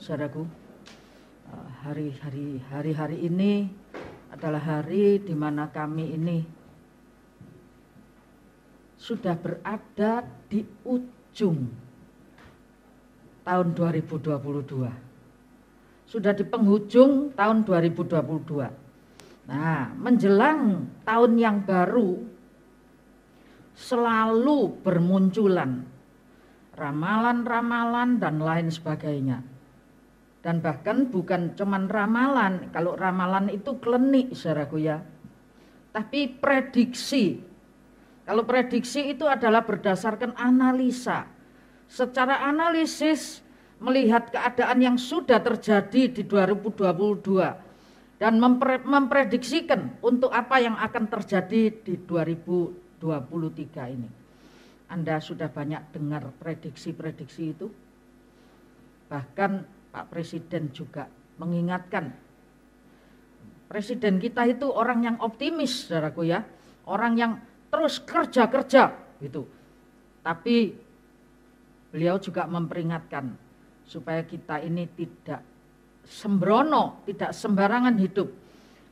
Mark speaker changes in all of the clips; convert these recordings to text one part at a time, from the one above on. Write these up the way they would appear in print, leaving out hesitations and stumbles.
Speaker 1: Saudaraku, hari-hari ini adalah hari di mana kami ini sudah berada di ujung tahun 2022. Sudah di penghujung tahun 2022. Nah, menjelang tahun yang baru selalu bermunculan ramalan-ramalan dan lain sebagainya. Dan bahkan bukan cuman ramalan, kalau ramalan itu klenik saudaraku ya. Tapi prediksi. Kalau prediksi itu adalah berdasarkan analisa. Secara analisis melihat keadaan yang sudah terjadi di 2022 dan memprediksikan untuk apa yang akan terjadi di 2023 ini. Anda sudah banyak dengar prediksi-prediksi itu. Bahkan Pak Presiden juga mengingatkan. Presiden kita itu orang yang optimis, saudaraku ya. Orang yang terus kerja gitu. Tapi beliau juga memperingatkan supaya kita ini tidak sembrono, tidak sembarangan hidup.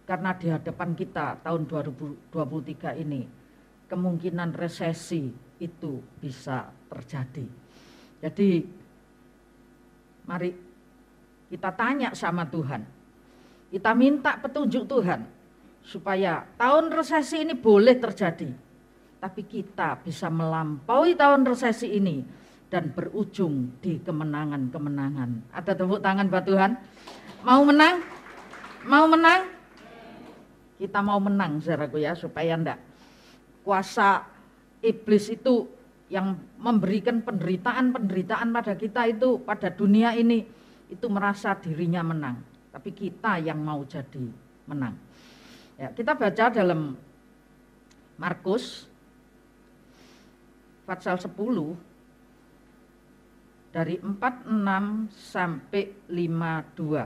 Speaker 1: Karena di hadapan kita tahun 2023 ini kemungkinan resesi itu bisa terjadi. Jadi mari kita tanya sama Tuhan, kita minta petunjuk Tuhan supaya tahun resesi ini boleh terjadi, tapi kita bisa melampaui tahun resesi ini dan berujung di kemenangan-kemenangan. Ada tepuk tangan buat Tuhan. Mau menang? Mau menang? Kita mau menang saudaraku ya, supaya enggak kuasa iblis itu yang memberikan penderitaan pada kita itu, pada dunia ini, itu merasa dirinya menang, tapi kita yang mau jadi menang. Ya, kita baca dalam Markus pasal 10 dari 46 sampai 52.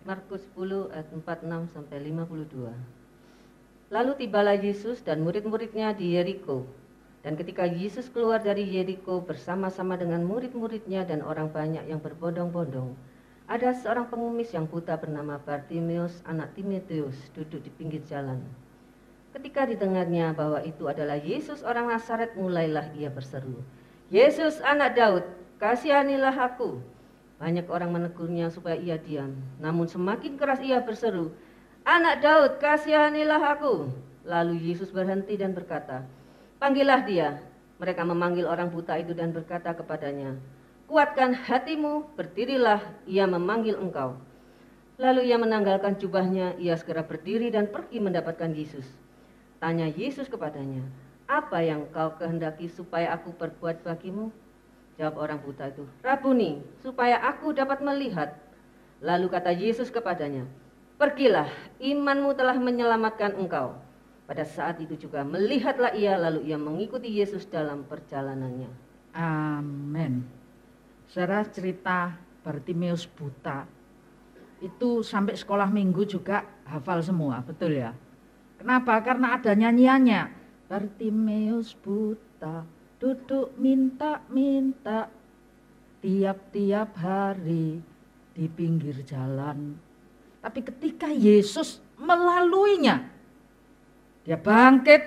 Speaker 2: Markus 10 ayat 46 sampai 52. Lalu tibalah Yesus dan murid-muridnya di Yeriko. Dan ketika Yesus keluar dari Yeriko bersama-sama dengan murid-muridnya dan orang banyak yang berbondong-bondong, ada seorang pengemis yang buta bernama Bartimeus, anak Timotius, duduk di pinggir jalan. Ketika didengarnya bahwa itu adalah Yesus orang Nazaret, mulailah ia berseru, "Yesus anak Daud, kasihanilah aku." Banyak orang menegurnya supaya ia diam, namun semakin keras ia berseru, "Anak Daud, kasihanilah aku." Lalu Yesus berhenti dan berkata, "Panggillah dia." Mereka memanggil orang buta itu dan berkata kepadanya, "Kuatkan hatimu, berdirilah, ia memanggil engkau." Lalu ia menanggalkan jubahnya, ia segera berdiri dan pergi mendapatkan Yesus. Tanya Yesus kepadanya, "Apa yang kau kehendaki supaya aku perbuat bagimu?" Jawab orang buta itu, "Rabuni, supaya aku dapat melihat." Lalu kata Yesus kepadanya, "Pergilah, imanmu telah menyelamatkan engkau." Pada saat itu juga melihatlah ia, lalu ia mengikuti Yesus dalam perjalanannya.
Speaker 1: Amin. Saudara, cerita Bartimeus buta itu sampai sekolah minggu juga hafal semua, betul ya? Kenapa? Karena ada nyanyiannya. Bartimeus buta, duduk minta-minta tiap-tiap hari di pinggir jalan. Tapi ketika Yesus melaluinya, dia bangkit,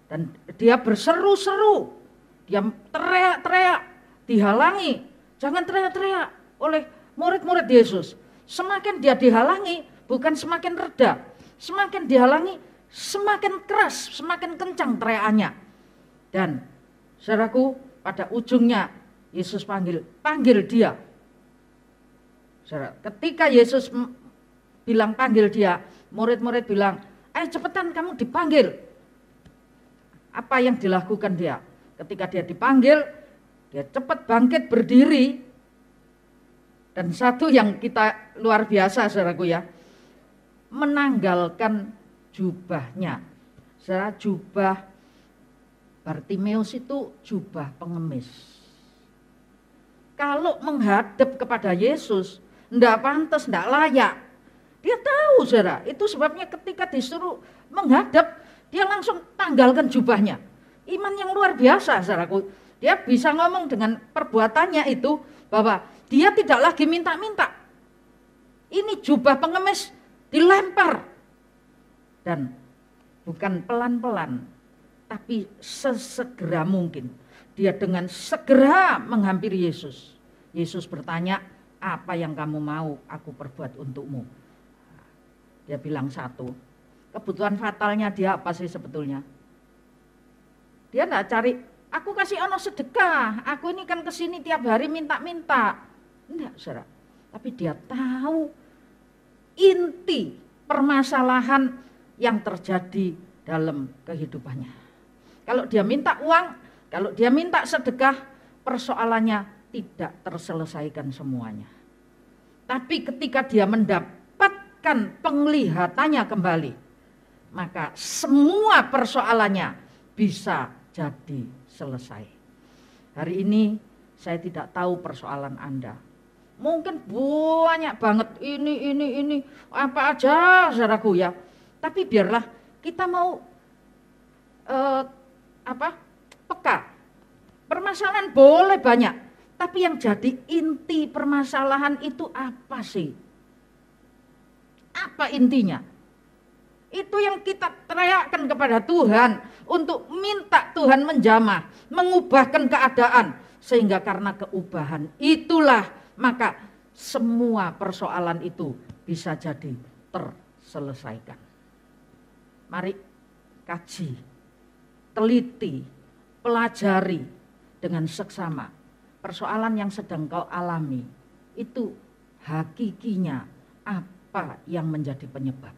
Speaker 1: Dan dia berseru-seru, dia teriak-teriak, dihalangi, jangan teriak-teriak oleh murid-murid Yesus. Semakin dia dihalangi, bukan semakin reda, semakin dihalangi, semakin keras, semakin kencang teriakannya. Dan saudaraku, pada ujungnya Yesus panggil dia. Saudara, ketika Yesus bilang panggil dia, murid-murid bilang, ayo cepetan kamu dipanggil. Apa yang dilakukan dia? Ketika dia dipanggil, dia cepat bangkit berdiri. Dan satu yang kita luar biasa saudaraku ya, menanggalkan jubahnya. Saudara, jubah Bartimeus itu jubah pengemis. Kalau menghadap kepada Yesus, enggak pantas, enggak layak. Dia tahu saudara, itu sebabnya ketika disuruh menghadap, dia langsung tanggalkan jubahnya. Iman yang luar biasa saudaraku. Dia bisa ngomong dengan perbuatannya itu, bahwa dia tidak lagi minta-minta. Ini jubah pengemis dilempar. Dan bukan pelan-pelan, tapi sesegera mungkin. Dia dengan segera menghampiri Yesus. Yesus bertanya, apa yang kamu mau aku perbuat untukmu? Dia bilang satu, kebutuhan fatalnya dia apa sih sebetulnya? Dia enggak cari, aku kasih ono sedekah, aku ini kan kesini tiap hari minta-minta. Enggak saudara, tapi dia tahu inti permasalahan yang terjadi dalam kehidupannya. Kalau dia minta uang, kalau dia minta sedekah, persoalannya tidak terselesaikan semuanya. Tapi ketika dia mendapatkan penglihatannya kembali, maka semua persoalannya bisa jadi selesai. Hari ini saya tidak tahu persoalan Anda. Mungkin banyak banget ini apa aja saudaraku ya. Tapi biarlah kita mau peka. Permasalahan boleh banyak, tapi yang jadi inti permasalahan itu apa sih? Apa intinya? Itu yang kita teriakkan kepada Tuhan untuk minta Tuhan menjamah, mengubahkan keadaan. Sehingga karena keubahan itulah maka semua persoalan itu bisa jadi terselesaikan. Mari kaji, teliti, pelajari dengan seksama persoalan yang sedang kau alami. Itu hakikinya apa yang menjadi penyebab.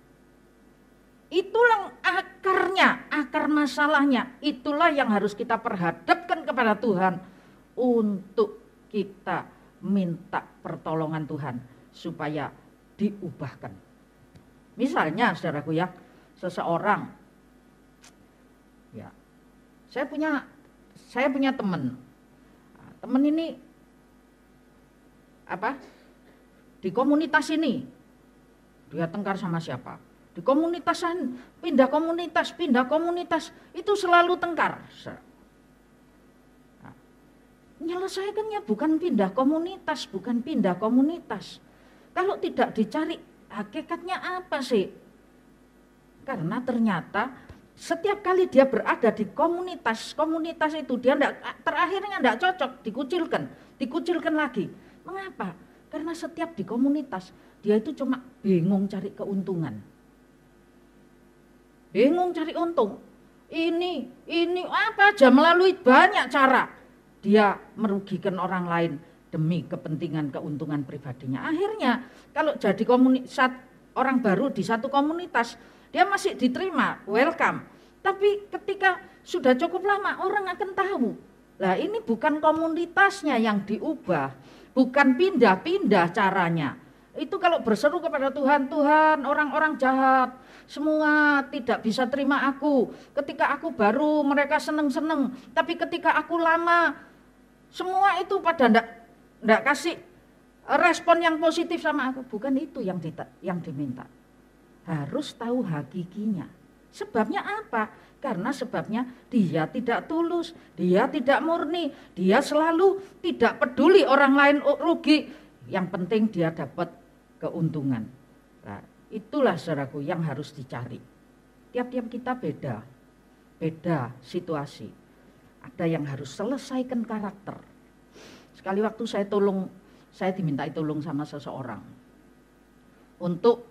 Speaker 1: Itulah akarnya, akar masalahnya. Itulah yang harus kita perhadapkan kepada Tuhan untuk kita minta pertolongan Tuhan supaya diubahkan. Misalnya saudaraku ya, seseorang ya, saya punya teman. Teman ini di komunitas ini dia tengkar sama siapa? Di komunitasan, pindah komunitas, itu selalu tengkar. Nah, menyelesaikannya bukan pindah komunitas. Kalau tidak dicari hakikatnya apa sih? Karena ternyata setiap kali dia berada di komunitas itu dia terakhirnya enggak cocok, dikucilkan lagi. Mengapa? Karena setiap di komunitas dia itu cuma bingung cari keuntungan. Bingung cari untung. Ini apa aja melalui banyak cara dia merugikan orang lain demi kepentingan keuntungan pribadinya. Akhirnya kalau jadi orang baru di satu komunitas, dia masih diterima, welcome. Tapi ketika sudah cukup lama orang akan tahu. Lah ini bukan komunitasnya yang diubah, bukan pindah-pindah caranya. Itu kalau berseru kepada Tuhan, Tuhan orang-orang jahat semua tidak bisa terima aku. Ketika aku baru mereka seneng-seneng, tapi ketika aku lama semua itu pada enggak kasih respon yang positif sama aku. Bukan itu yang diminta. Harus tahu hakikinya. Sebabnya apa? Karena sebabnya dia tidak tulus, dia tidak murni, dia selalu tidak peduli orang lain rugi. Yang penting dia dapat keuntungan. Nah, itulah saudaraku yang harus dicari. Tiap-tiap kita beda. beda situasi. Ada yang harus selesaikan karakter. Sekali waktu saya dimintai tolong sama seseorang. Untuk,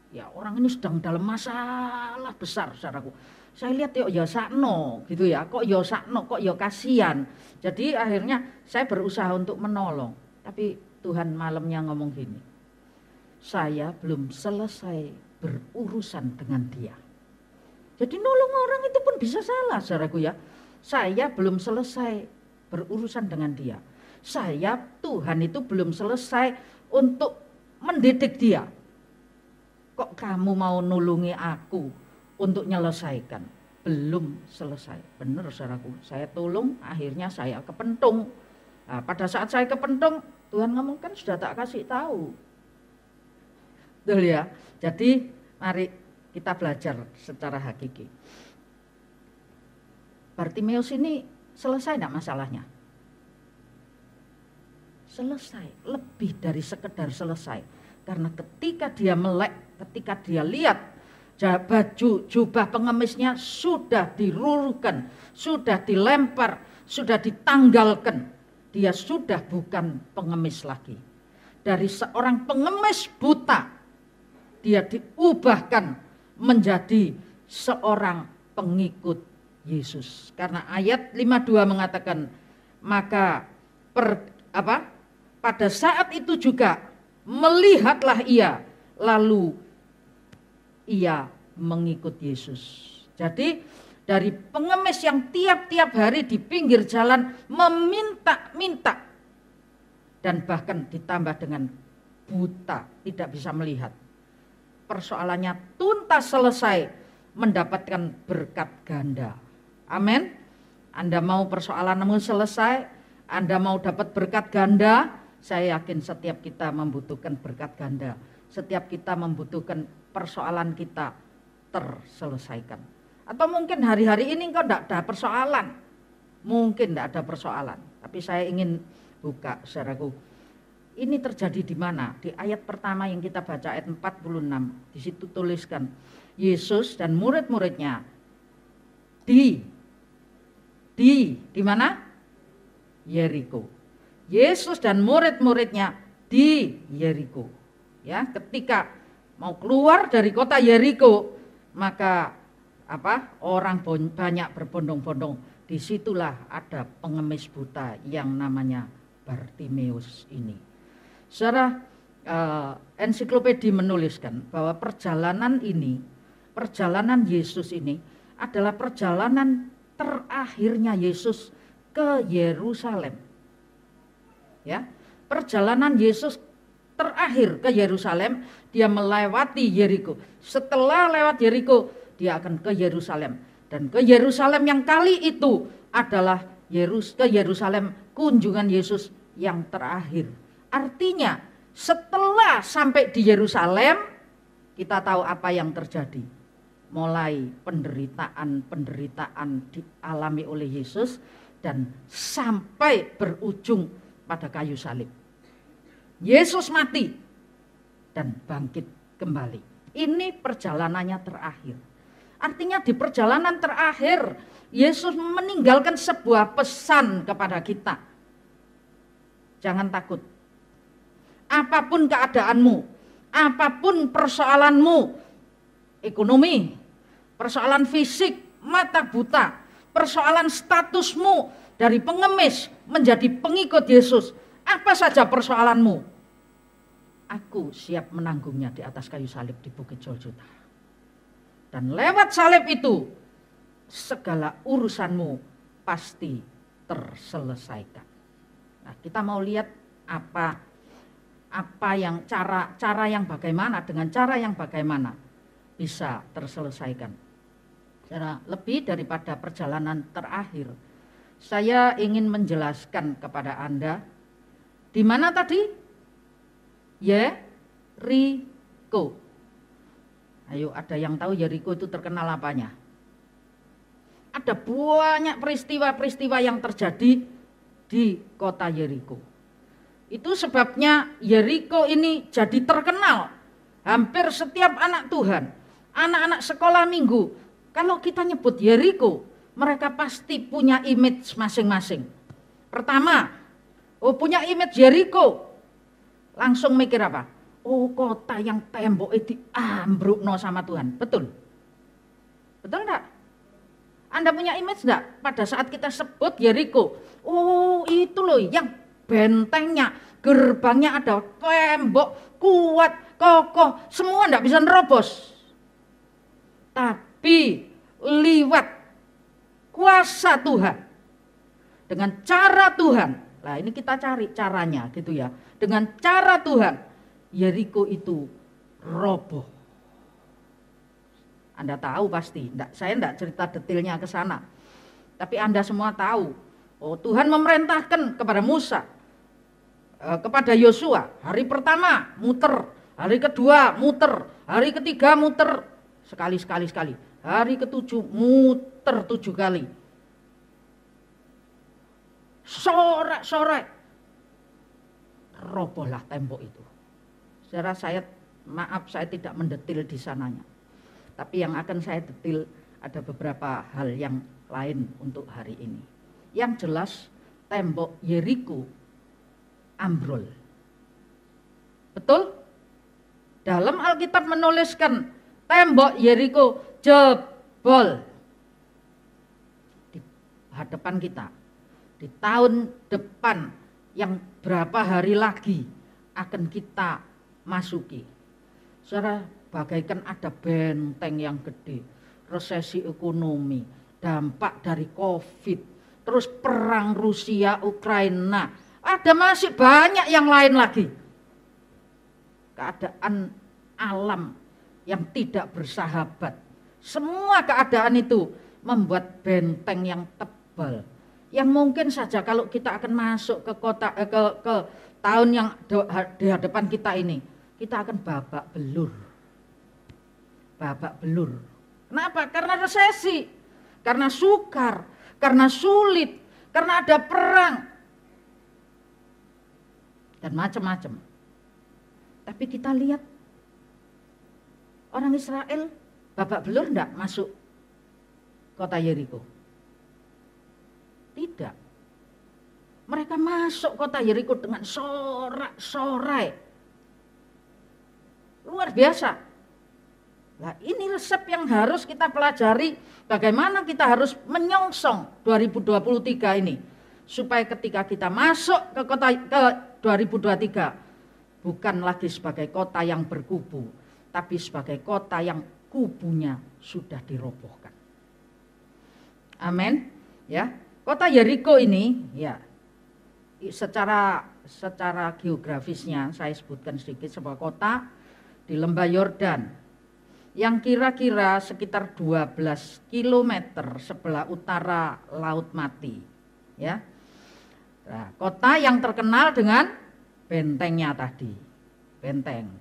Speaker 1: ya orang ini sedang dalam masalah besar, saudaraku. Saya lihat ya sakno gitu ya, kok ya sakno, kok ya kasihan. Jadi akhirnya saya berusaha untuk menolong. Tapi Tuhan malamnya ngomong gini, saya belum selesai berurusan dengan dia. Jadi nolong orang itu pun bisa salah, saudaraku ya. Saya belum selesai berurusan dengan dia. Tuhan itu belum selesai untuk mendidik dia. Kok kamu mau nulungi aku untuk menyelesaikan? Belum selesai. Benar saudaraku, saya tolong, akhirnya saya kepentung. Nah, pada saat saya kepentung, Tuhan ngomong kan sudah tak kasih tahu. Betul ya. Jadi mari kita belajar secara hakiki. Bartimeus ini selesai enggak masalahnya? Selesai, lebih dari sekedar selesai. Karena ketika dia melek, ketika dia lihat baju jubah pengemisnya sudah dirurukan, sudah dilempar, sudah ditanggalkan. Dia sudah bukan pengemis lagi. Dari seorang pengemis buta, dia diubahkan menjadi seorang pengikut Yesus. Karena ayat 52 mengatakan, maka pada saat itu juga melihatlah ia, lalu ia mengikut Yesus. Jadi dari pengemis yang tiap-tiap hari di pinggir jalan meminta-minta, dan bahkan ditambah dengan buta, tidak bisa melihat. Persoalannya tuntas selesai, mendapatkan berkat ganda. Amin. Anda mau persoalanmu selesai, Anda mau dapat berkat ganda, saya yakin setiap kita membutuhkan berkat ganda. Setiap kita membutuhkan persoalan kita terselesaikan. Atau mungkin hari-hari ini engkau tidak ada persoalan. Mungkin tidak ada persoalan. Tapi saya ingin buka, saudaraku. Ini terjadi di mana? Di ayat pertama yang kita baca, ayat 46. Di situ tuliskan, Yesus dan murid-muridnya di mana? Yeriko. Yesus dan murid-muridnya di Yeriko. Ya, ketika mau keluar dari kota Yeriko, maka orang banyak berbondong-bondong. Disitulah ada pengemis buta yang namanya Bartimeus ini. Secara ensiklopedia menuliskan bahwa perjalanan Yesus ini adalah perjalanan terakhirnya Yesus ke Yerusalem. Ya, perjalanan Yesus terakhir ke Yerusalem, dia melewati Yeriko. Setelah lewat Yeriko, dia akan ke Yerusalem. Dan ke Yerusalem yang kali itu adalah ke Yerusalem kunjungan Yesus yang terakhir. Artinya setelah sampai di Yerusalem, kita tahu apa yang terjadi. Mulai penderitaan dialami oleh Yesus dan sampai berujung pada kayu salib. Yesus mati dan bangkit kembali. Ini perjalanannya terakhir. Artinya di perjalanan terakhir Yesus meninggalkan sebuah pesan kepada kita. Jangan takut. Apapun keadaanmu, apapun persoalanmu, ekonomi, persoalan fisik, mata buta, persoalan statusmu dari pengemis menjadi pengikut Yesus, apa saja persoalanmu, aku siap menanggungnya di atas kayu salib di Bukit Golgota. Dan lewat salib itu, segala urusanmu pasti terselesaikan. Nah, kita mau lihat apa yang cara yang bagaimana, dengan cara yang bagaimana bisa terselesaikan. Secara lebih daripada perjalanan terakhir, saya ingin menjelaskan kepada Anda, di mana tadi? Yeriko. Ayo, ada yang tahu Yeriko itu terkenal apanya? Ada banyak peristiwa-peristiwa yang terjadi di kota Yeriko. Itu sebabnya Yeriko ini jadi terkenal. Hampir setiap anak Tuhan, anak-anak sekolah minggu, Kalau kita nyebut Yeriko, mereka pasti punya image masing-masing. Pertama, punya image Yeriko. Langsung mikir apa? Oh, kota yang tembok itu diambrukno sama Tuhan. Betul? Betul enggak? Anda punya image enggak? Pada saat kita sebut Yeriko, oh itu loh yang bentengnya, gerbangnya ada tembok, kuat, kokoh, semua enggak bisa nerobos. Tapi liwat kuasa Tuhan, dengan cara Tuhan, nah ini kita cari caranya gitu ya. Dengan cara Tuhan, Yeriko itu roboh. Anda tahu pasti, saya enggak cerita detailnya ke sana. Tapi Anda semua tahu, oh Tuhan memerintahkan kepada Musa, kepada Yosua, hari pertama muter, hari kedua muter, hari ketiga muter, sekali. Hari ketujuh muter 7 kali. Sorak-sorak, robohlah tembok itu. Saudara, maaf saya tidak mendetil di sananya. Tapi yang akan saya detil ada beberapa hal yang lain untuk hari ini. Yang jelas tembok Yeriko ambrol. Betul? Dalam Alkitab menuliskan tembok Yeriko jebol. Di hadapan kita, di tahun depan yang berapa hari lagi akan kita masuki. Saudara, bagaikan ada benteng yang gede, resesi ekonomi, dampak dari COVID, terus perang Rusia Ukraina, ada masih banyak yang lain lagi. Keadaan alam yang tidak bersahabat, semua keadaan itu membuat benteng yang tebal, yang mungkin saja kalau kita akan masuk ke kota ke tahun yang di hadapan kita ini, kita akan babak belur. Kenapa? Karena resesi, karena sukar, karena sulit, karena ada perang, dan macam-macam. Tapi kita lihat orang Israel babak belur enggak masuk kota Yeriko? Tidak. Mereka masuk kota Yeriko dengan sorak-sorai. Luar biasa. Nah, ini resep yang harus kita pelajari, bagaimana kita harus menyongsong 2023 ini. Supaya ketika kita masuk ke 2023, bukan lagi sebagai kota yang berkubu, tapi sebagai kota yang kubunya sudah dirobohkan. Amin. Ya, kota Yeriko ini ya secara geografisnya saya sebutkan sedikit, sebuah kota di lembah Yordan yang kira-kira sekitar 12 km sebelah utara Laut Mati. Ya. Nah, kota yang terkenal dengan bentengnya tadi, benteng.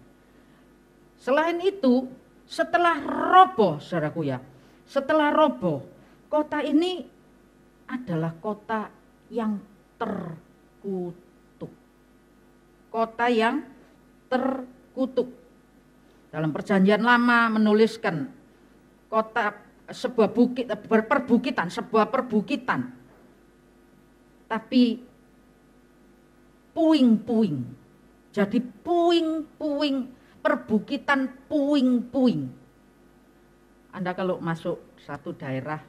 Speaker 1: Selain itu, setelah roboh, saudaraku ya, setelah roboh, kota ini adalah kota yang terkutuk. Kota yang terkutuk. Dalam Perjanjian Lama menuliskan kota sebuah bukit, sebuah perbukitan. Tapi puing-puing. Jadi puing-puing, perbukitan puing-puing. Anda kalau masuk satu daerah,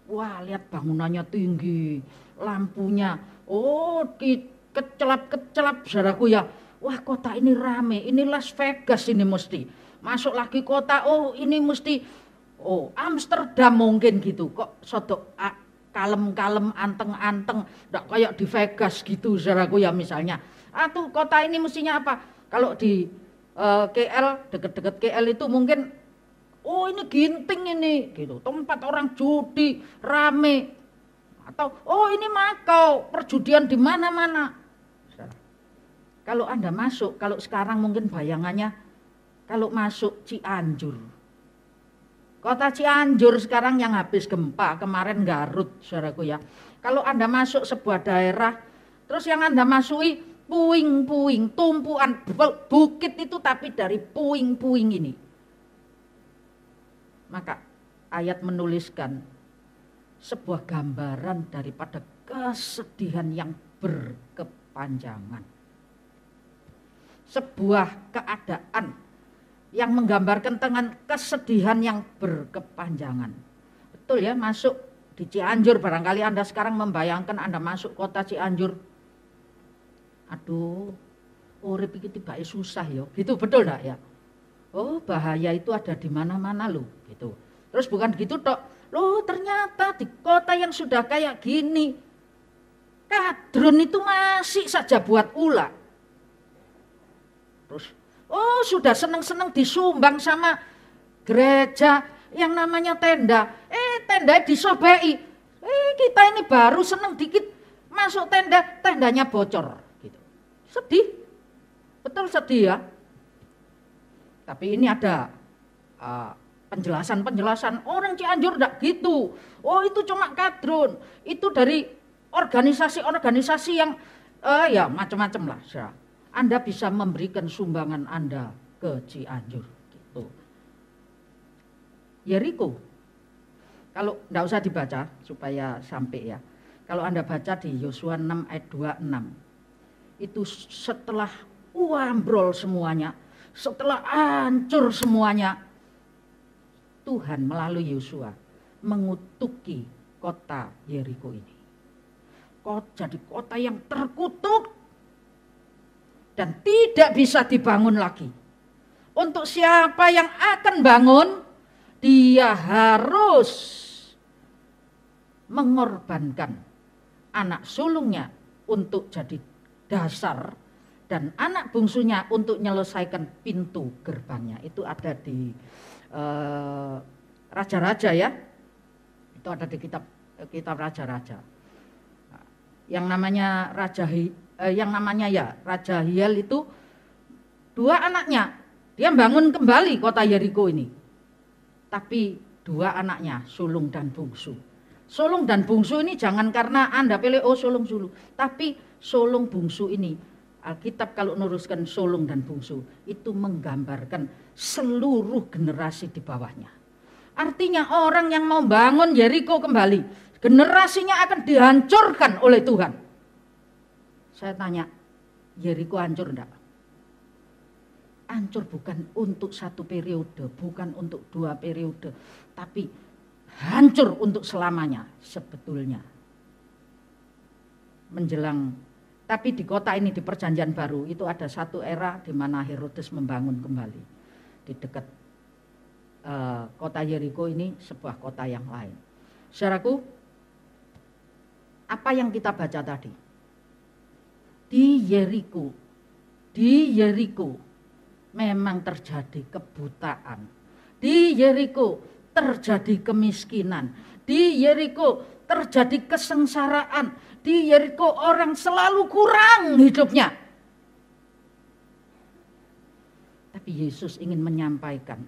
Speaker 1: wah lihat bangunannya tinggi, lampunya, oh kecelap-kecelap, saudaraku ya. Wah kota ini rame, ini Las Vegas ini mesti. Masuk lagi kota, oh ini mesti, oh Amsterdam mungkin gitu. Kok sodok kalem-kalem, anteng-anteng, enggak kayak di Vegas gitu, saudaraku ya misalnya. Tuh kota ini mestinya apa? Kalau di KL, deket-deket KL itu mungkin, oh ini Ginting ini, gitu. Tempat orang judi, rame. Atau, oh ini Makau, perjudian di mana-mana. Kalau Anda masuk, kalau sekarang mungkin bayangannya, kalau masuk Cianjur. Kota Cianjur sekarang yang habis gempa, kemarin Garut, saudaraku ya. Kalau Anda masuk sebuah daerah, terus yang Anda masuki puing-puing, tumpuan bukit itu tapi dari puing-puing ini. Maka ayat menuliskan sebuah gambaran daripada kesedihan yang berkepanjangan. Sebuah keadaan yang menggambarkan dengan kesedihan yang berkepanjangan. Betul ya, masuk di Cianjur, barangkali Anda sekarang membayangkan Anda masuk kota Cianjur. Aduh, urip iki tibake susah ya. Gitu betul enggak ya? Oh, bahaya itu ada di mana-mana loh, gitu. Terus bukan gitu tok. Loh, ternyata di kota yang sudah kayak gini, kadrun itu masih saja buat ulah. Terus, oh sudah seneng-seneng disumbang sama gereja yang namanya tenda. Tenda disobei. Kita ini baru seneng dikit masuk tenda, tendanya bocor. Gitu. Sedih. Betul sedih ya. Tapi ini ada penjelasan-penjelasan orang Cianjur enggak gitu. Oh itu cuma kadrun. Itu dari organisasi-organisasi yang ya macam-macam lah. Anda bisa memberikan sumbangan Anda ke Cianjur gitu. Yeriko, kalau enggak usah dibaca supaya sampai ya. Kalau Anda baca di Yosua 6 ayat 26, itu setelah ambrol semuanya, setelah hancur semuanya, Tuhan melalui Yosua mengutuki kota Yeriko ini. Jadi kota yang terkutuk dan tidak bisa dibangun lagi. Untuk siapa yang akan bangun, dia harus mengorbankan anak sulungnya untuk jadi dasar dan anak bungsunya untuk menyelesaikan pintu gerbangnya. Itu ada di Raja-Raja ya. Itu ada di kitab Raja-Raja. Yang namanya Raja Hiel itu 2 anaknya. Dia bangun kembali kota Yeriko ini. Tapi 2 anaknya, sulung dan bungsu. Sulung dan bungsu ini jangan karena Anda pilih sulung. Tapi sulung bungsu ini, Alkitab kalau meneruskan sulung dan bungsu, itu menggambarkan seluruh generasi di bawahnya. Artinya orang yang mau bangun Yeriko kembali, generasinya akan dihancurkan oleh Tuhan. Saya tanya, Yeriko hancur enggak? Hancur bukan untuk 1 periode, bukan untuk 2 periode, tapi hancur untuk selamanya sebetulnya. Menjelang, tapi di kota ini di Perjanjian Baru itu ada satu era di mana Herodes membangun kembali di dekat kota Yeriko ini, sebuah kota yang lain. Saudaraku, apa yang kita baca tadi? Di Yeriko memang terjadi kebutaan. Di Yeriko terjadi kemiskinan. Di Yeriko terjadi kesengsaraan. Di Yeriko orang selalu kurang hidupnya. Tapi Yesus ingin menyampaikan,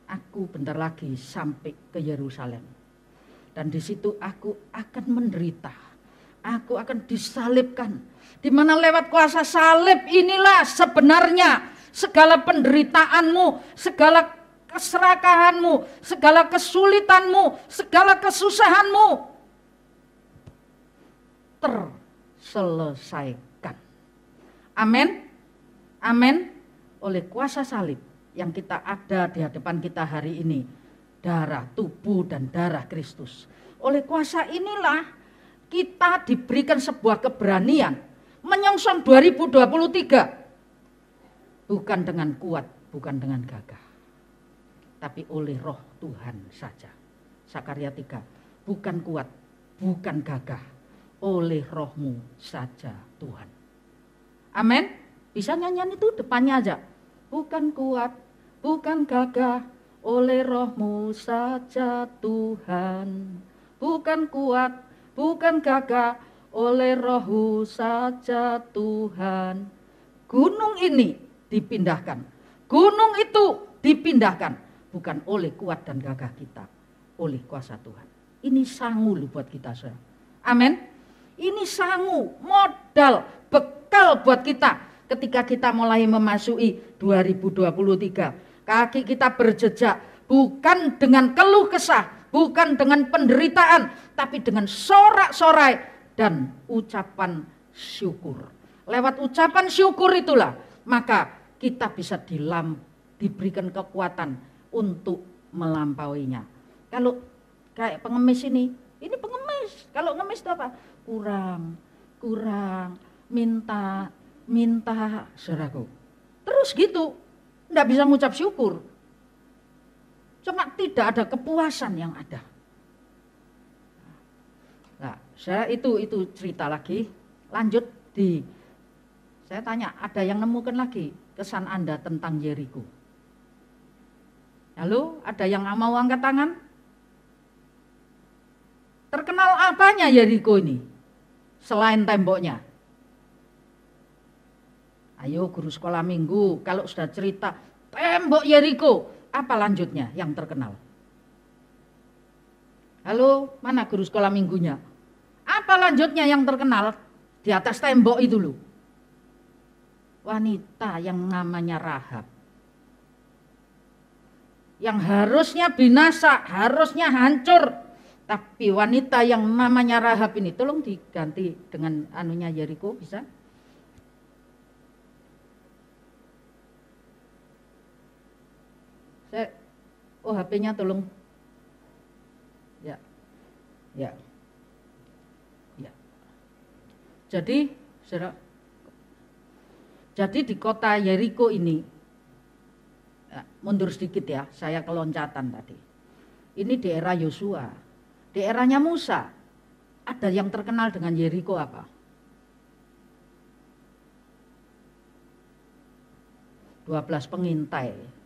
Speaker 1: aku bentar lagi sampai ke Yerusalem. Dan di situ aku akan menderita. Aku akan disalibkan. Di mana lewat kuasa salib inilah sebenarnya segala penderitaanmu, segala keserakahanmu, segala kesulitanmu, segala kesusahanmu terselesaikan. Amin. Amin. Oleh kuasa salib yang kita ada di hadapan kita hari ini, darah, tubuh dan darah Kristus. Oleh kuasa inilah kita diberikan sebuah keberanian menyongsong 2023. Bukan dengan kuat, bukan dengan gagah, tapi oleh roh Tuhan saja. Sakarya 3, bukan kuat, bukan gagah, oleh rohmu saja Tuhan. Amin. Bisa nyanyian itu depannya aja. Bukan kuat, bukan gagah, oleh rohmu saja Tuhan. Bukan kuat, bukan gagah, oleh rohmu saja Tuhan. Gunung ini dipindahkan, gunung itu dipindahkan, bukan oleh kuat dan gagah kita, oleh kuasa Tuhan. Ini sangu loh buat kita, saudara. Amin. Ini sangu, modal, bekal buat kita ketika kita mulai memasuki 2023. Kaki kita berjejak bukan dengan keluh kesah, bukan dengan penderitaan, tapi dengan sorak-sorai dan ucapan syukur. Lewat ucapan syukur itulah maka kita bisa diberikan kekuatan untuk melampauinya. Kalau kayak pengemis ini pengemis. Kalau ngemis itu apa? Kurang, minta, saudaraku. Terus gitu, enggak bisa ngucap syukur. Cuma tidak ada kepuasan yang ada. Nah, saya itu cerita lagi. Lanjut saya tanya, ada yang nemukan lagi kesan Anda tentang Yeriko? Halo, ada yang mau angkat tangan? Terkenal apanya Yeriko ini? Selain temboknya. Ayo guru sekolah minggu, kalau sudah cerita tembok Yeriko, apa lanjutnya yang terkenal? Halo, mana guru sekolah minggunya? Apa lanjutnya yang terkenal di atas tembok itu loh? Wanita yang namanya Rahab. Yang harusnya binasa, harusnya hancur. Tapi wanita yang namanya Rahab ini, tolong diganti dengan anunya Yeriko, bisa? HP-nya tolong. Ya. Jadi di kota Yeriko ini, mundur sedikit ya, saya keloncatan tadi. Ini di era Yosua, di eranya Musa. Ada yang terkenal dengan Yeriko apa? 12 pengintai.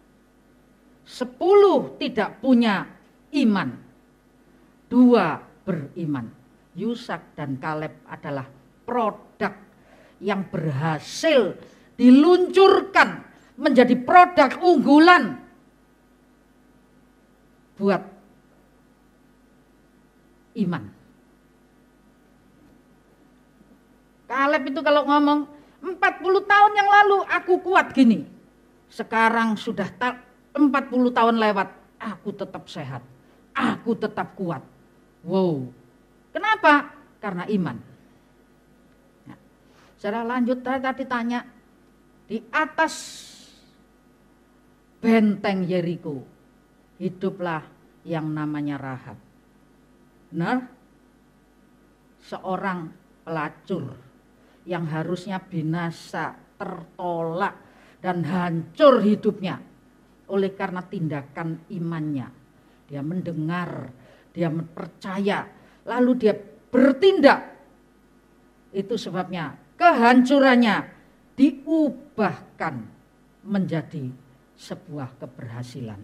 Speaker 1: 10 tidak punya iman, 2 beriman. Yusak dan Kaleb adalah produk yang berhasil diluncurkan menjadi produk unggulan buat iman. Kaleb itu kalau ngomong 40 tahun yang lalu aku kuat gini. Sekarang sudah 40 tahun lewat, aku tetap sehat, aku tetap kuat. Wow, kenapa? Karena iman. Nah, secara lanjut tadi tanya, di atas benteng Yeriko hiduplah yang namanya Rahab. Benar? Seorang pelacur yang harusnya binasa, tertolak dan hancur hidupnya. Oleh karena tindakan imannya, dia mendengar, dia percaya, lalu dia bertindak. Itu sebabnya kehancurannya diubahkan menjadi sebuah keberhasilan.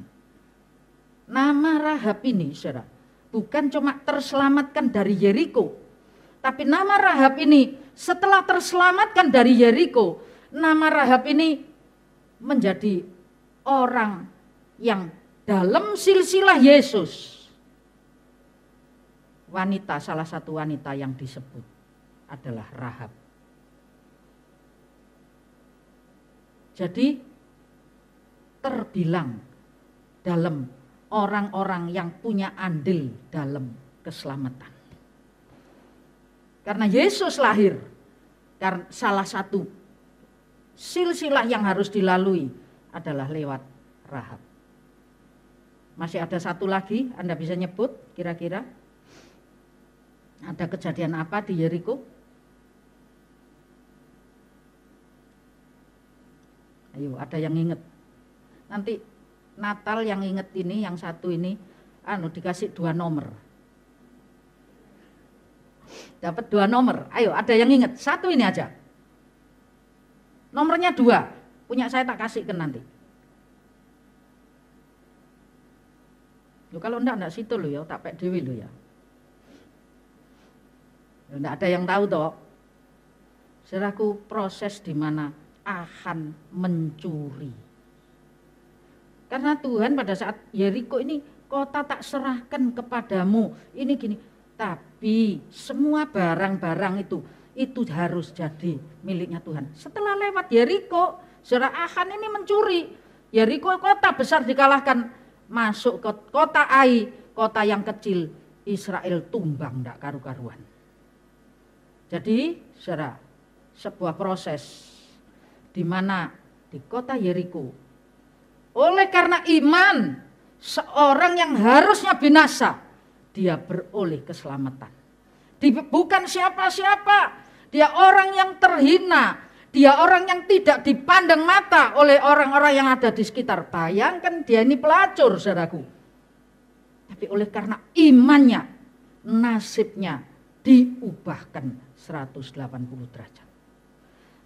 Speaker 1: Nama Rahab ini, saudara, bukan cuma terselamatkan dari Yeriko, tapi nama Rahab ini setelah terselamatkan dari Yeriko, nama Rahab ini menjadi orang yang dalam silsilah Yesus, salah satu wanita yang disebut adalah Rahab. Jadi terbilang dalam orang-orang yang punya andil dalam keselamatan. Karena Yesus lahir, karena salah satu silsilah yang harus dilalui adalah lewat Rahab. Masih ada satu lagi, Anda bisa nyebut kira-kira? Ada kejadian apa di Yeriko? Ayo, ada yang ingat? Nanti Natal yang ingat ini, yang satu ini, dikasih 2 nomor. Dapat 2 nomor. Ayo, ada yang ingat? Satu ini aja. Nomornya 2. Punya saya tak kasihkan nanti. Loh, kalau enggak situ loh ya, tak pek dewi loh ya. Enggak ada yang tahu toh. Saudaraku, proses di mana Ahan mencuri. Karena Tuhan pada saat Yeriko ini, kota tak serahkan kepadamu. Ini gini, tapi semua barang-barang itu harus jadi miliknya Tuhan. Setelah lewat Yeriko, saudara Ahan ini mencuri. Yeriko kota besar dikalahkan, masuk ke kota Ai, kota yang kecil, Israel tumbang ndak karu-karuan. Jadi, saudara, sebuah proses di mana di kota Yeriko, oleh karena iman seorang yang harusnya binasa, dia beroleh keselamatan. Bukan siapa-siapa, dia orang yang terhina, dia orang yang tidak dipandang mata oleh orang-orang yang ada di sekitar. Bayangkan dia ini pelacur, saudaraku. Tapi oleh karena imannya, nasibnya diubahkan 180 derajat.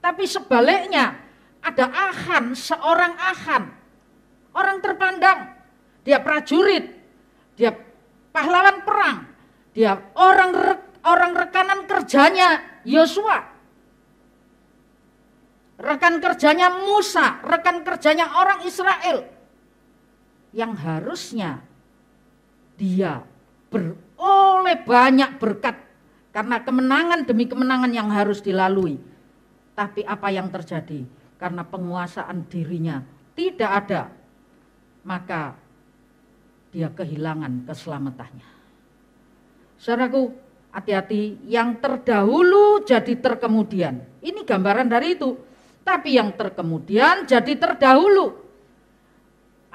Speaker 1: Tapi sebaliknya, ada Achan, seorang Achan, orang terpandang, dia prajurit, dia pahlawan perang, dia orang rekanan kerjanya Yosua, rekan kerjanya Musa, rekan kerjanya orang Israel, yang harusnya dia beroleh banyak berkat karena kemenangan demi kemenangan yang harus dilalui. Tapi apa yang terjadi? Karena penguasaan dirinya tidak ada, maka dia kehilangan keselamatannya. Saudaraku, hati-hati, yang terdahulu jadi terkemudian. Ini gambaran dari itu. Tapi yang terkemudian jadi terdahulu.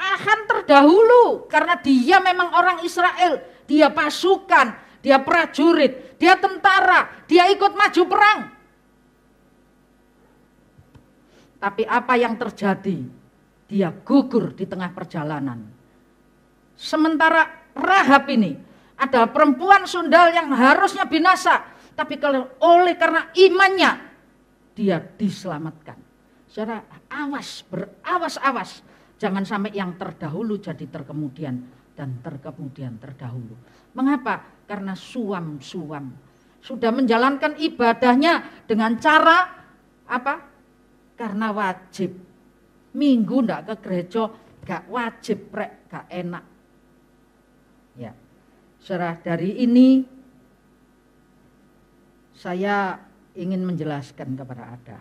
Speaker 1: Achan terdahulu karena dia memang orang Israel. Dia pasukan, dia prajurit, dia tentara, dia ikut maju perang. Tapi apa yang terjadi? Dia gugur di tengah perjalanan. Sementara Rahab ini adalah perempuan sundal yang harusnya binasa, tapi kalau oleh karena imannya dia diselamatkan. Saudara, awas, jangan sampai yang terdahulu jadi terkemudian dan terkemudian terdahulu. Mengapa? Karena suam-suam sudah menjalankan ibadahnya dengan cara apa? Karena wajib. Minggu ndak ke gereja, gak wajib, gak enak. Ya, saudara, dari ini saya ingin menjelaskan kepada Anda.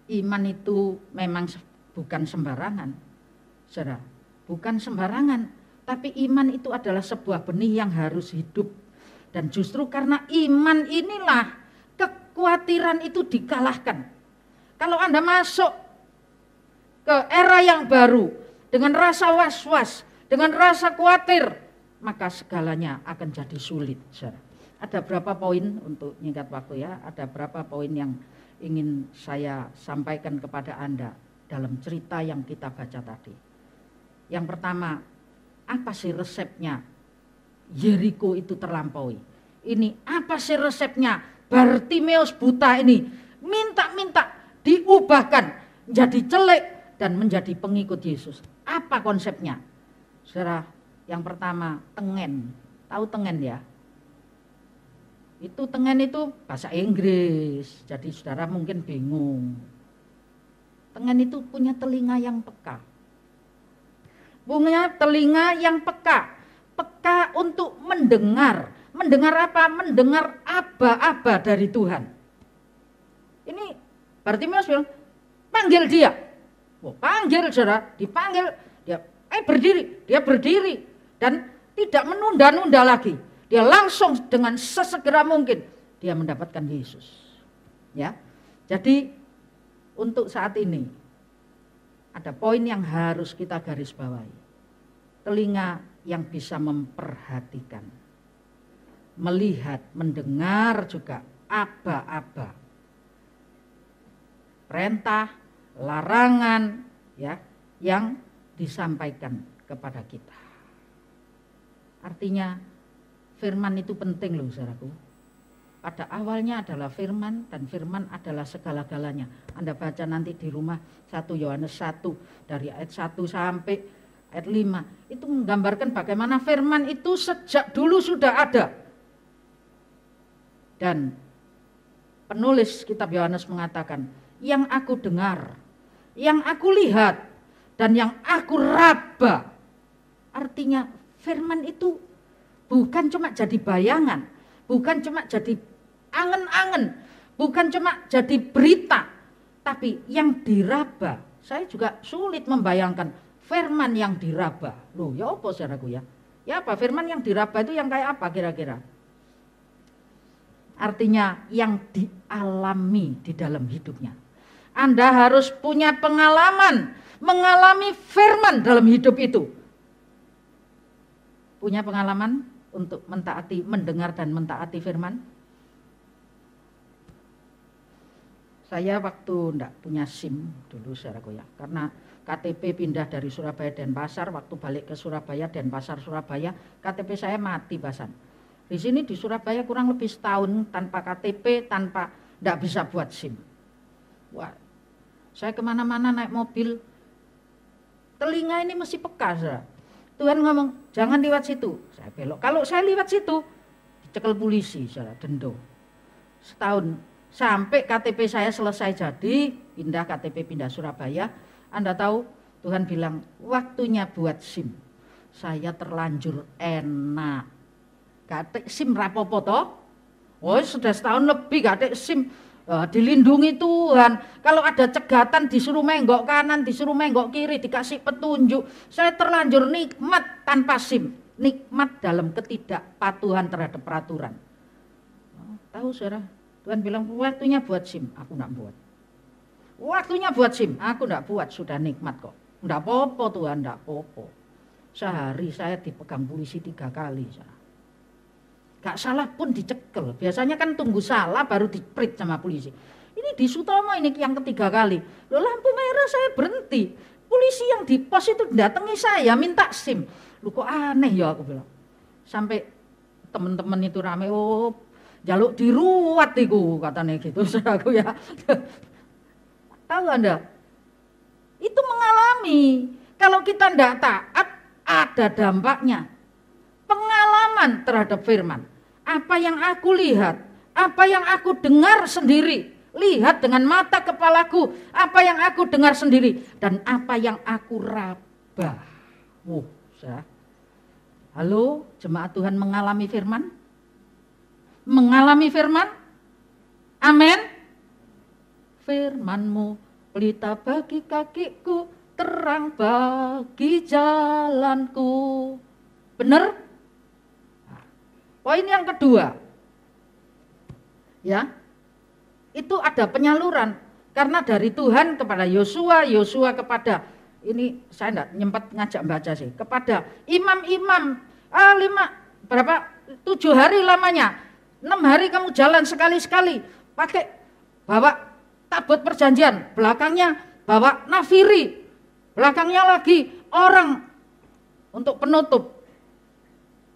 Speaker 1: Iman itu memang bukan sembarangan, saudara, bukan sembarangan. Tapi iman itu adalah sebuah benih yang harus hidup. Dan justru karena iman inilah kekhawatiran itu dikalahkan. Kalau Anda masuk ke era yang baru dengan rasa was-was, dengan rasa khawatir, maka segalanya akan jadi sulit. Ada berapa poin untuk nyingkat waktu ya, ada berapa poin yang ingin saya sampaikan kepada Anda dalam cerita yang kita baca tadi. Yang pertama, apa sih resepnya Yeriko itu terlampaui? Ini apa sih resepnya Bartimeus buta ini minta-minta diubahkan menjadi jelek dan menjadi pengikut Yesus. Apa konsepnya? Saudara, yang pertama tengen. Tahu tengen ya? Itu tengen itu bahasa Inggris. Jadi saudara mungkin bingung. Tengen itu punya telinga yang peka. Punya telinga yang peka. Peka untuk mendengar. Mendengar apa? Mendengar aba-aba dari Tuhan. Ini Bartimeus bilang, panggil dia. Oh, panggil saudara, dipanggil. Dia berdiri, dia berdiri. Dan tidak menunda-nunda lagi. Dia langsung dengan sesegera mungkin dia mendapatkan Yesus. Ya, jadi untuk saat ini ada poin yang harus kita garis bawahi. Telinga yang bisa memperhatikan, melihat, mendengar juga aba-aba. Perintah, larangan ya yang disampaikan kepada kita. Artinya firman itu penting loh saudaraku. Pada awalnya adalah firman dan firman adalah segala-galanya. Anda baca nanti di rumah 1 Yohanes 1 dari ayat 1 sampai ayat 5. Itu menggambarkan bagaimana firman itu sejak dulu sudah ada. Dan penulis kitab Yohanes mengatakan, yang aku dengar, yang aku lihat, dan yang aku raba. Artinya firman itu bukan cuma jadi bayangan, bukan cuma jadi angen-angen, bukan cuma jadi berita, tapi yang diraba. Saya juga sulit membayangkan firman yang diraba. Loh, ya apa saudaraku ya? Ya apa? Firman yang diraba itu yang kayak apa kira-kira? Artinya yang dialami di dalam hidupnya. Anda harus punya pengalaman, mengalami firman dalam hidup itu. Punya pengalaman untuk mentaati, mendengar dan mentaati firman? Saya waktu enggak punya SIM dulu saudaraku ya, karena KTP pindah dari Surabaya Denpasar, waktu balik ke Surabaya Denpasar Surabaya, KTP saya mati Basan. Di sini di Surabaya kurang lebih setahun tanpa KTP, tanpa enggak bisa buat SIM. Wah, saya kemana-mana naik mobil, telinga ini mesti peka saudara. Tuhan ngomong, jangan lewat situ. Saya belok. Kalau saya lewat situ, dicekel polisi saudara, dendo. Setahun. Sampai KTP saya selesai jadi, pindah KTP, pindah Surabaya. Anda tahu Tuhan bilang waktunya buat SIM. Saya terlanjur enak. Gak SIM rapopo toh. Oh sudah setahun lebih gak SIM. Dilindungi Tuhan. Kalau ada cegatan disuruh menggok kanan, disuruh menggok kiri, dikasih petunjuk. Saya terlanjur nikmat tanpa SIM. Nikmat dalam ketidakpatuhan terhadap peraturan. Tahu saudara? Tuhan bilang waktunya buat SIM, aku enggak buat. Waktunya buat SIM, aku enggak buat, sudah nikmat kok. Enggak popo Tuhan, enggak popo. Sehari saya dipegang polisi 3 kali. Gak salah pun dicekel, biasanya kan tunggu salah baru diprit sama polisi. Ini di Sutomo ini yang ketiga kali. Loh lampu merah saya berhenti. Polisi yang di pos itu datangi saya minta SIM. Loh kok aneh ya aku bilang. Sampai teman-teman itu rame, oh jaluk diruat iku katanya gitu saudaraku ya. Tahu Anda? Itu mengalami. Kalau kita tidak taat ada dampaknya. Pengalaman terhadap firman. Apa yang aku lihat, apa yang aku dengar sendiri, lihat dengan mata kepalaku, apa yang aku dengar sendiri dan apa yang aku raba. Halo, jemaat Tuhan mengalami firman? Mengalami firman? Amin. Firman-Mu pelita bagi kakiku, terang bagi jalanku. Benar? Poin yang kedua. Ya. Itu ada penyaluran karena dari Tuhan kepada Yosua, Yosua kepada ini saya enggak nyempat ngajak baca sih, kepada imam-imam 7 hari lamanya. 6 hari kamu jalan sekali-sekali, pakai bawa tabut perjanjian, belakangnya bawa nafiri, belakangnya lagi orang untuk penutup.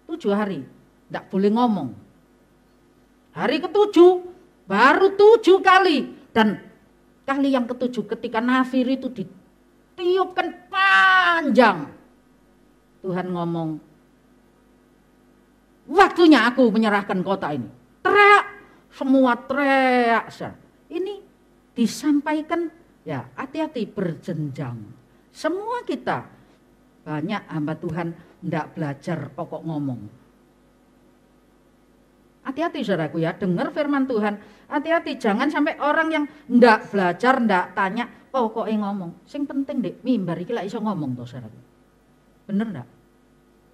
Speaker 1: 7 hari, tidak boleh ngomong. Hari ke-7 baru 7 kali dan kali yang ke-7 ketika nafiri itu ditiupkan panjang, Tuhan ngomong, waktunya aku menyerahkan kota ini. Teriak, semua teriak. Ini disampaikan, ya hati-hati berjenjang. Semua kita, banyak hamba Tuhan tidak belajar pokok ngomong. Hati-hati saudaraku ya, dengar firman Tuhan. Hati-hati, jangan sampai orang yang tidak belajar, tidak tanya, pokoknya ngomong. Sing penting dek, mimbar iki lak iso ngomong toh saudaraku. Bener enggak?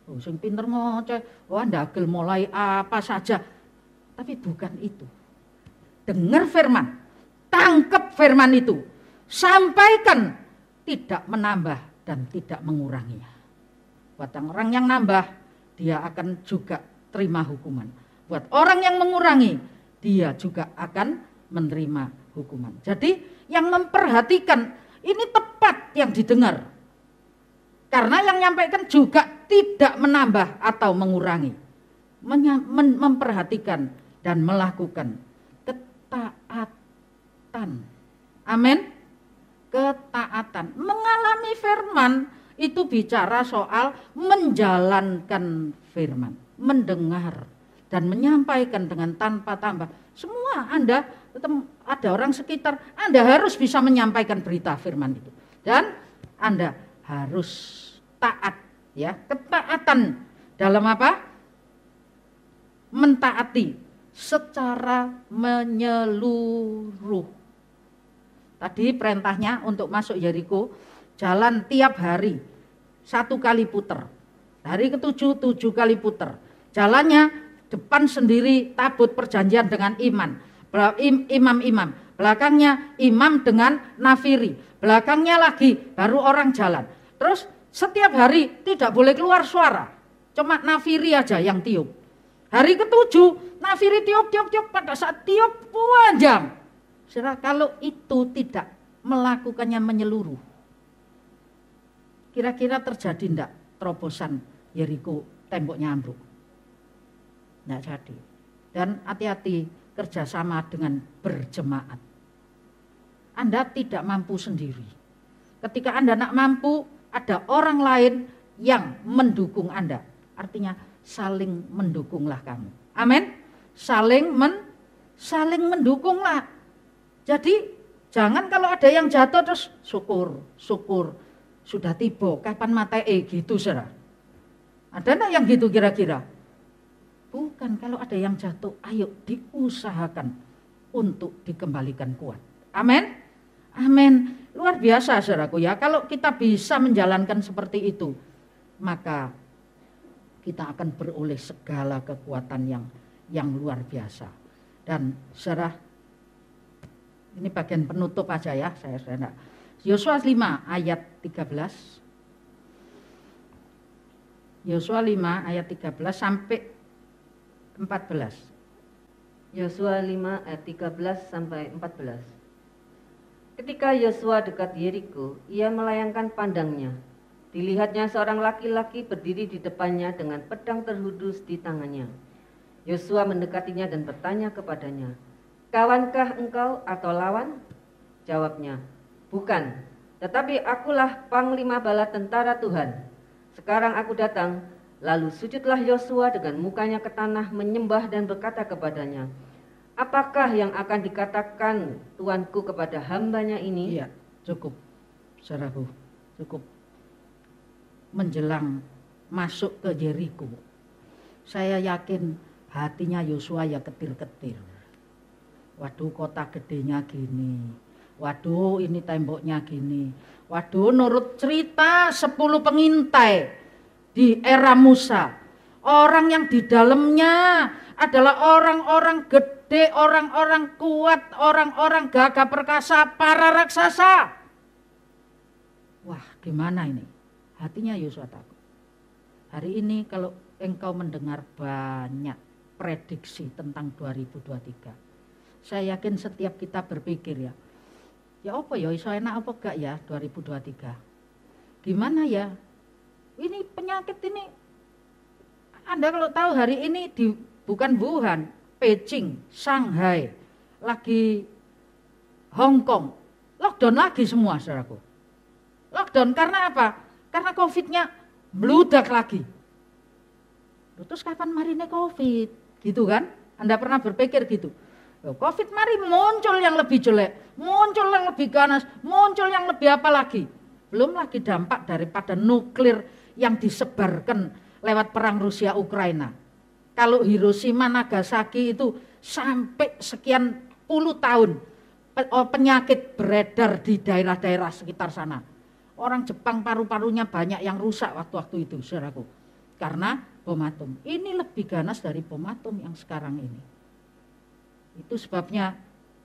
Speaker 1: Oh, sing pinter ngoceh, wah ndagel mulai apa saja. Tapi bukan itu. Dengar firman, tangkap firman itu, sampaikan, tidak menambah dan tidak menguranginya. Buat orang yang nambah, dia akan juga terima hukuman. Buat orang yang mengurangi, dia juga akan menerima hukuman. Jadi yang memperhatikan, ini tepat yang didengar. Karena yang menyampaikan juga tidak menambah atau mengurangi. Memperhatikan dan melakukan ketaatan. Amin. Ketaatan. Mengalami firman itu bicara soal menjalankan firman. Mendengar dan menyampaikan dengan tanpa tambah. Semua Anda, ada orang sekitar, Anda harus bisa menyampaikan berita firman itu. Dan Anda harus taat, ya, ketaatan dalam apa? Mentaati secara menyeluruh. Tadi perintahnya untuk masuk Yeriko, jalan tiap hari 1 kali puter. Hari ke-7, 7 kali puter. Jalannya depan sendiri tabut perjanjian dengan imam-imam. Belakangnya imam dengan nafiri. Belakangnya lagi baru orang jalan. Terus setiap hari tidak boleh keluar suara. Cuma nafiri aja yang tiup. Hari ke-7 nafiri tiup pada saat tiup panjang. Saudara, kalau itu tidak melakukannya menyeluruh, kira-kira terjadi enggak terobosan Yeriko temboknya ambruk? Enggak jadi. Dan hati-hati kerjasama dengan berjemaat. Anda tidak mampu sendiri. Ketika Anda nak mampu, ada orang lain yang mendukung Anda. Artinya saling mendukunglah kamu. Amin. Saling mendukunglah. Jadi jangan kalau ada yang jatuh terus syukur sudah tiba kapan matee gitu, saudara. Ada enggak yang gitu kira-kira? Bukan, kalau ada yang jatuh ayo diusahakan untuk dikembalikan kuat. Amin. Amin. Luar biasa saudaraku ya, kalau kita bisa menjalankan seperti itu, maka kita akan beroleh segala kekuatan yang luar biasa. Dan saudara, ini bagian penutup aja ya, saya enggak. Yosua 5 ayat 13. Yosua 5 ayat 13 sampai 14.
Speaker 2: Yosua 5 ayat 13 sampai 14. Ketika Yosua dekat Yeriko, ia melayangkan pandangnya. Dilihatnya seorang laki-laki berdiri di depannya dengan pedang terhudus di tangannya. Yosua mendekatinya dan bertanya kepadanya, "Kawankah engkau atau lawan?" Jawabnya, "Bukan, tetapi akulah panglima bala tentara Tuhan. Sekarang aku datang." Lalu sujudlah Yosua dengan mukanya ke tanah menyembah dan berkata kepadanya, "Apakah yang akan dikatakan Tuanku kepada hambanya ini?"
Speaker 1: Iya, cukup, saudaraku, cukup. Menjelang masuk ke Yeriko, saya yakin hatinya Yosua ya ketir-ketir. Waduh, kota gedenya gini. Waduh, ini temboknya gini. Waduh, nurut cerita 10 pengintai di era Musa, orang yang di dalamnya adalah orang-orang gede, orang-orang kuat, orang-orang gagah perkasa, para raksasa. Wah, gimana ini? Hatinya Yosua takut. Hari ini kalau engkau mendengar banyak prediksi tentang 2023, saya yakin setiap kita berpikir ya apa ya, iso enak apa gak ya 2023? Gimana ya? Ini penyakit ini, Anda kalau tahu hari ini bukan Wuhan, Beijing, Shanghai, lagi Hong Kong, lockdown lagi semua saudaraku. Lockdown karena apa? Karena COVID-nya meludak lagi. Terus kapan marine COVID? Gitu kan? Anda pernah berpikir gitu? COVID mari muncul yang lebih jelek, muncul yang lebih ganas, muncul yang lebih apa lagi? Belum lagi dampak daripada nuklir yang disebarkan lewat perang Rusia Ukraina. Kalau Hiroshima Nagasaki itu sampai sekian puluh tahun penyakit beredar di daerah-daerah sekitar sana. Orang Jepang paru-parunya banyak yang rusak waktu-waktu itu, saudaraku. Karena bom atom. Ini lebih ganas dari bom atom yang sekarang ini. Itu sebabnya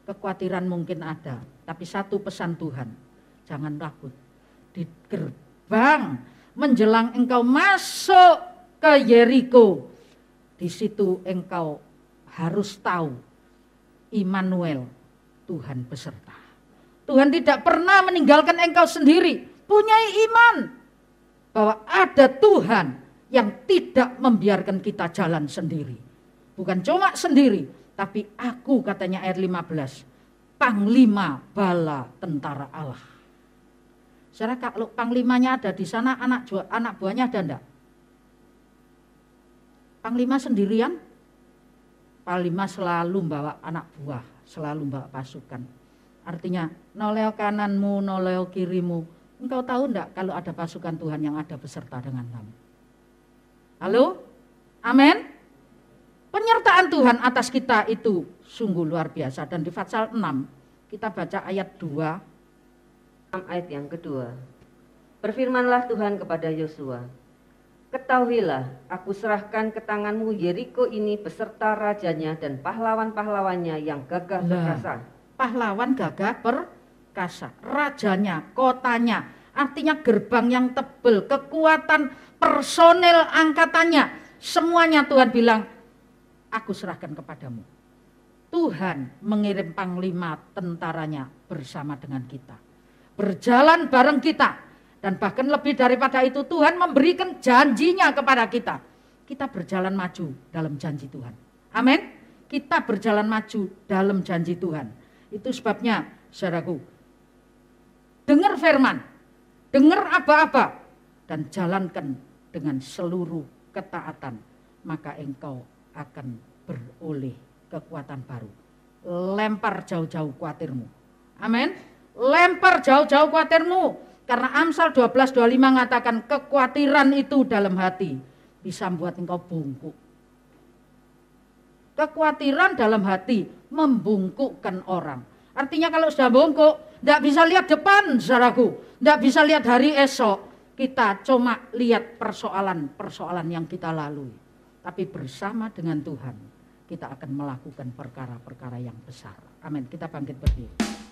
Speaker 1: kekhawatiran mungkin ada. Tapi satu pesan Tuhan, jangan takut. Di gerbang menjelang engkau masuk ke Yeriko, di situ engkau harus tahu Immanuel, Tuhan beserta. Tuhan tidak pernah meninggalkan engkau sendiri. Punyai iman bahwa ada Tuhan yang tidak membiarkan kita jalan sendiri. Bukan cuma sendiri, tapi aku, katanya ayat 15, panglima bala tentara Allah. Saudara, kalau panglimanya ada di sana, anak buahnya ada enggak? Panglima sendirian? Panglima selalu bawa anak buah, selalu bawa pasukan. Artinya, noleo kananmu, noleo kirimu. Engkau tahu enggak kalau ada pasukan Tuhan yang ada beserta dengan kamu? Halo? Amin? Penyertaan Tuhan atas kita itu sungguh luar biasa. Dan di Fatsal 6, kita baca ayat 2.
Speaker 2: Ayat yang kedua. Berfirmanlah Tuhan kepada Yosua, ketahuilah, aku serahkan ke tanganmu Yeriko ini beserta rajanya dan pahlawan-pahlawannya yang gagah perkasa.
Speaker 1: Pahlawan gagah perkasa, rajanya, kotanya, artinya gerbang yang tebal, kekuatan, personel angkatannya, semuanya Tuhan bilang, aku serahkan kepadamu. Tuhan mengirim panglima tentaranya bersama dengan kita, berjalan bareng kita. Dan bahkan lebih daripada itu, Tuhan memberikan janjinya kepada kita. Kita berjalan maju dalam janji Tuhan. Amin. Kita berjalan maju dalam janji Tuhan. Itu sebabnya, saudaraku, dengar firman, dengar apa-apa, dan jalankan dengan seluruh ketaatan. Maka engkau akan beroleh kekuatan baru. Lempar jauh-jauh khawatirmu. Amin. Lempar jauh-jauh khawatirmu. Karena Amsal 12:25 mengatakan kekhawatiran itu dalam hati bisa membuat engkau bungkuk. Kekhawatiran dalam hati membungkukkan orang. Artinya kalau sudah bungkuk, tidak bisa lihat depan, saudaraku. Tidak bisa lihat hari esok. Kita cuma lihat persoalan-persoalan yang kita lalui. Tapi bersama dengan Tuhan, kita akan melakukan perkara-perkara yang besar. Amin. Kita bangkit berdiri.